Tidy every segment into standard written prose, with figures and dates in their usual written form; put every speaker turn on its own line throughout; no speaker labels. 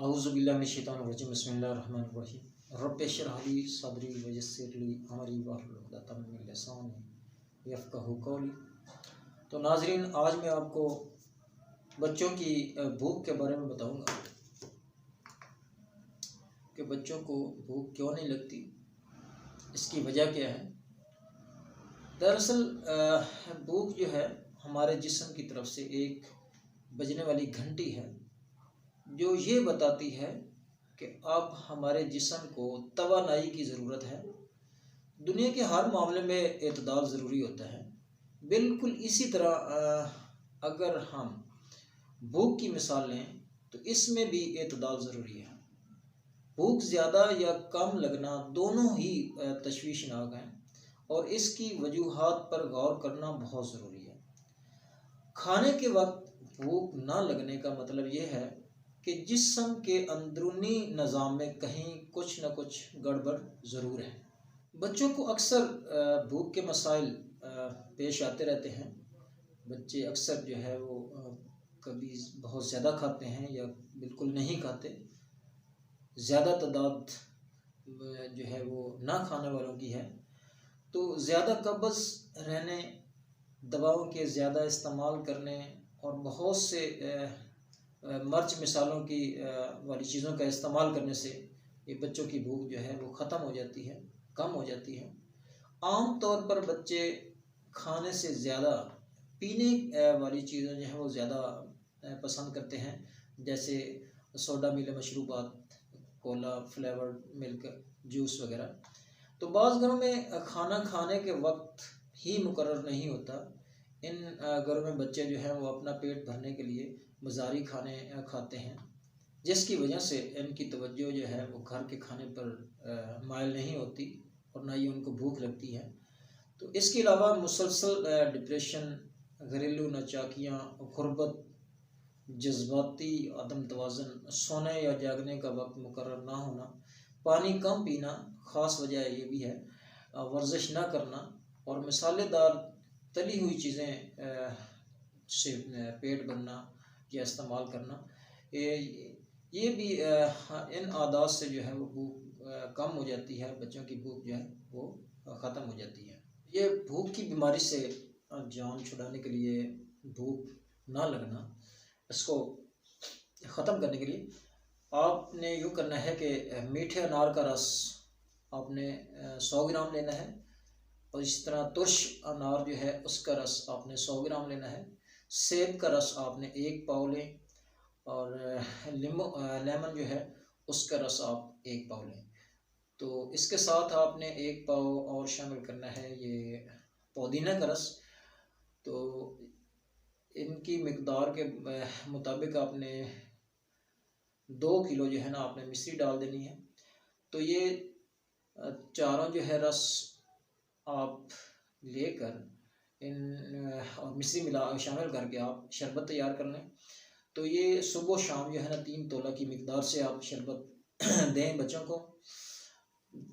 औज़ुबिल्लाहिमिनश्शैतानिर्रजीम बिस्मिल्लाहिर्रहमानिर्रहीम रब्बि इश्रह ली सदरी वयस्सिर ली अमरी वाहलुल उक़दतम मिन लिसानी यफ़क़हू क़ौली। तो नाज़रीन, आज मैं आपको बच्चों की भूख के बारे में बताऊंगा कि बच्चों को भूख क्यों नहीं लगती, इसकी वजह क्या है। दरअसल भूख जो है हमारे जिस्म की तरफ से एक बजने वाली घंटी है जो ये बताती है कि अब हमारे जिस्म को तवानाई की ज़रूरत है। दुनिया के हर मामले में एतदाल ज़रूरी होता है। बिल्कुल इसी तरह अगर हम भूख की मिसाल लें तो इसमें भी एतदाल ज़रूरी है। भूख ज़्यादा या कम लगना दोनों ही तशवीशनाक हैं और इसकी वजूहात पर गौर करना बहुत ज़रूरी है। खाने के वक्त भूख ना लगने का मतलब ये है कि जिस्म के अंदरूनी निज़ाम में कहीं कुछ न कुछ गड़बड़ ज़रूर है। बच्चों को अक्सर भूख के मसाइल पेश आते रहते हैं। बच्चे अक्सर जो है वो कभी बहुत ज़्यादा खाते हैं या बिल्कुल नहीं खाते। ज़्यादा तादाद जो है वो ना खाने वालों की है। तो ज़्यादा कब्ज़ रहने, दवाओं के ज़्यादा इस्तेमाल करने और बहुत से मर्च मिसालों की वाली चीज़ों का इस्तेमाल करने से ये बच्चों की भूख जो है वो ख़त्म हो जाती है, कम हो जाती है। आम तौर पर बच्चे खाने से ज़्यादा पीने वाली चीज़ें जो हैं वो ज़्यादा पसंद करते हैं, जैसे सोडा मिले मशरूबात, कोला, फ्लेवर्ड मिल्क, जूस वगैरह। तो बाज़ घरों में खाना खाने के वक्त ही मुकर्रर नहीं होता। इन घरों में बच्चे जो हैं वो अपना पेट भरने के लिए बाज़ारी खाने खाते हैं, जिसकी वजह से इनकी तवज्जो जो है वो घर के खाने पर माइल नहीं होती और ना ही उनको भूख लगती है। तो इसके अलावा मुसलसल डिप्रेशन, घरेलू नाचाकियाँ, गुर्बत, जज्बाती अदम तवाज़ुन, सोने या जागने का वक्त मुकर्रर ना होना, पानी कम पीना, ख़ास वजह ये भी है, वर्जिश ना करना और मसालेदार तली हुई चीज़ें से पेट भरना या इस्तेमाल करना, ये भी इन आदात से जो है वो भूख कम हो जाती है। बच्चों की भूख जो है वो ख़त्म हो जाती है। ये भूख की बीमारी से जान छुड़ाने के लिए, भूख ना लगना, इसको ख़त्म करने के लिए आपने यूँ करना है कि मीठे अनार का रस आपने 100 ग्राम लेना है और इस तरह तुर्श अनार जो है उसका रस आपने 100 ग्राम लेना है। सेब का रस आपने 1 पाव लें और लेमन जो है उसका रस आप 1 पाव लें। तो इसके साथ आपने 1 पाव और शामिल करना है ये पुदीना का रस। तो इनकी मिकदार के मुताबिक आपने 2 किलो जो है ना आपने मिश्री डाल देनी है। तो ये चारों जो है रस आप लेकर इन और मिश्री मिला शामिल करके आप शरबत तैयार कर लें। तो ये सुबह शाम जो है ना 3 तोला की मिकदार से आप शरबत दें बच्चों को,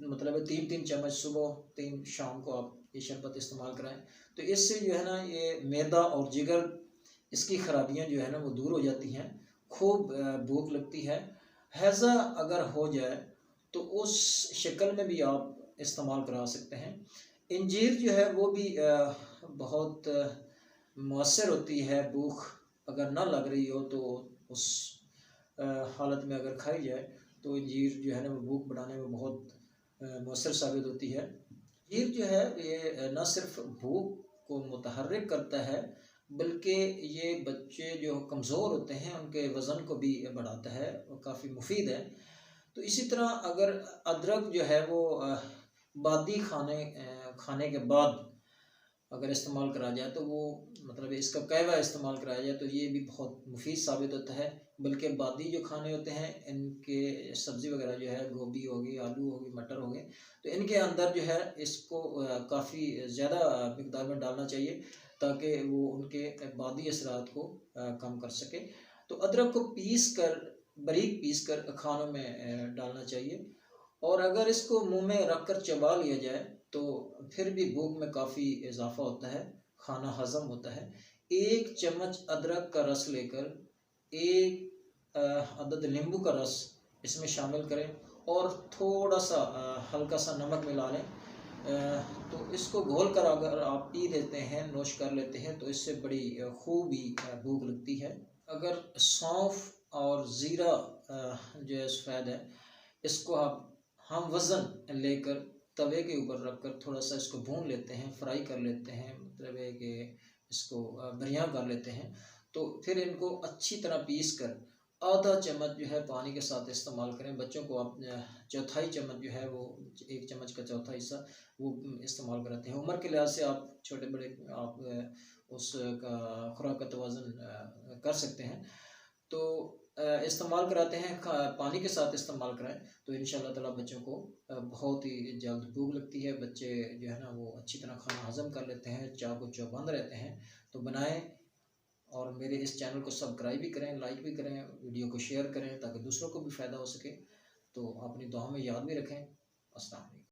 मतलब 3-3 चम्मच सुबह, 3 शाम को आप ये शरबत इस्तेमाल कराएं। तो इससे जो है ना ये मैदा और जिगर, इसकी खराबियाँ जो है ना वो दूर हो जाती हैं, खूब भूख लगती है। हैज़ा अगर हो जाए तो उस शक्ल में भी आप इस्तेमाल करा सकते हैं। इंजीर जो है वो भी बहुत मौसर होती है। भूख अगर ना लग रही हो तो उस हालत में अगर खाई जाए तो इंजीर जो है ना वो भूख बढ़ाने में बहुत मौसर साबित होती है। इंजीर जो है ये न सिर्फ भूख को मुतहर्रिक करता है बल्कि ये बच्चे जो कमज़ोर होते हैं उनके वज़न को भी बढ़ाता है और काफ़ी मुफीद है। तो इसी तरह अगर अदरक जो है वो बादी खाने के बाद अगर इस्तेमाल करा जाए तो वो, मतलब इसका कहवा इस्तेमाल कराया जाए तो ये भी बहुत मुफीद साबित होता है। बल्कि बादी जो खाने होते हैं इनके सब्ज़ी वगैरह जो है, गोभी होगी, आलू होगी, मटर हो गए, तो इनके अंदर जो है इसको काफ़ी ज़्यादा मिकदार में डालना चाहिए ताकि वो उनके बादी असरात को कम कर सके। तो अदरक को बारीक पीस कर खानों में डालना चाहिए और अगर इसको मुंह में रख कर चबा लिया जाए तो फिर भी भूख में काफ़ी इजाफा होता है, खाना हज़म होता है। 1 चम्मच अदरक का रस लेकर 1 अदद नींबू का रस इसमें शामिल करें और थोड़ा सा हल्का सा नमक मिला लें। तो इसको घोल कर अगर आप पी लेते हैं, नोश कर लेते हैं, तो इससे बड़ी खूब ही भूख लगती है। अगर सौंफ और ज़ीरा जो है सफ़ेद है, इसको आप हम वज़न लेकर तवे के ऊपर रख कर थोड़ा सा इसको भून लेते हैं, फ्राई कर लेते हैं, मतलब है कि इसको बरियां कर लेते हैं। तो फिर इनको अच्छी तरह पीस कर आधा चम्मच जो है पानी के साथ इस्तेमाल करें। बच्चों को आप चौथाई चम्मच जो है वो, एक चम्मच का चौथा हिस्सा वो इस्तेमाल कराते हैं। उम्र के लिहाज से आप छोटे बड़े आप उसका खुराक का तवाज़ुन कर सकते हैं। तो इस्तेमाल कराते हैं, पानी के साथ इस्तेमाल कराएं, तो इंशाअल्लाह ताला बच्चों को बहुत ही जल्द भूख लगती है। बच्चे जो है ना वो अच्छी तरह खाना हज़म कर लेते हैं, चाक़ो चौबंद रहते हैं। तो बनाएं और मेरे इस चैनल को सब्सक्राइब भी करें, लाइक भी करें, वीडियो को शेयर करें ताकि दूसरों को भी फ़ायदा हो सके। तो अपनी दुआ में याद भी रखें। अस्सलाम वालेकुम।